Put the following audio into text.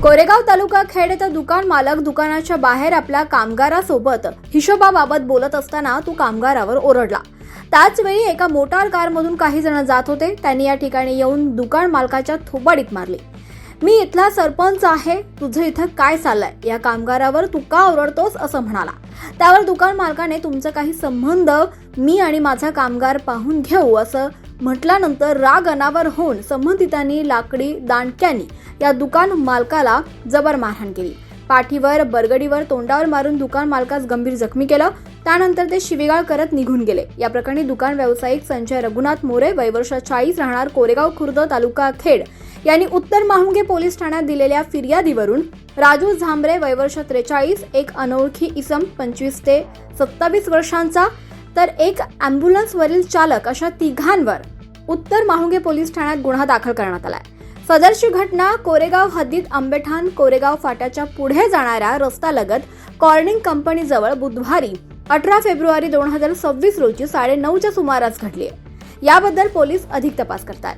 कोरेगाव तालुका खेड येथे दुकान मालक दुकानाच्या बाहेर आपल्या कामगारासोबत हिशोबाबाबत बोलत असताना तो कामगारावर ओरडला। त्याच वेळी एका मोटार कारमधून काही जण जात होते। त्यांनी या ठिकाणी येऊन दुकान मालकाच्या थोबाडीत मारली। मी इथला सरपंच आहे, तुझं इथं काय चाललंय, या कामगारावर तू का ओरडतोस असं म्हणाला। त्यावर दुकान मालकाने तुमचा काही संबंध मी आणि माझा कामगार पाहून घेऊ असं म्हटल्यानंतर राग अनावर होऊन संबंधितांनी लाकडी दांडक्यांनी या दुकान मालकाला जबर मारहाण केली। पाठीवर, बरगडीवर, तोंडावर मारून दुकान मालकास गंभीर जखमी केलं। त्यानंतर ते शिवीगाळ करत निघून गेले। या प्रकरणी दुकान व्यावसायिक संजय रघुनाथ मोरे वय वर्ष 40 राहणार कोरेगाव खुर्द तालुका खेड यांनी उत्तर महाळुंगे पोलीस ठाण्यात दिलेल्या फिर्यादीवरून राजू झांबरे वय वर्ष 43 एक अनोळखी इसम 25 ते 27 वर्षांचा तर एक अँब्युलन्सवरील चालक अशा तिघांवर उत्तर महाळुंगे पोलीस ठाण्यात गुन्हा दाखल करण्यात आलाय। सदरची घटना कोरेगाव हद्दीत आंबेठाण कोरेगाव फाट्याच्या पुढे जाणाऱ्या रस्त्यालगत कॉर्निंग कंपनीजवळ बुधवारी 18 फेब्रुवारी 2026 रोजी 9:30च्या सुमारास घडली आहे। याबद्दल पोलीस अधिक तपास करतात।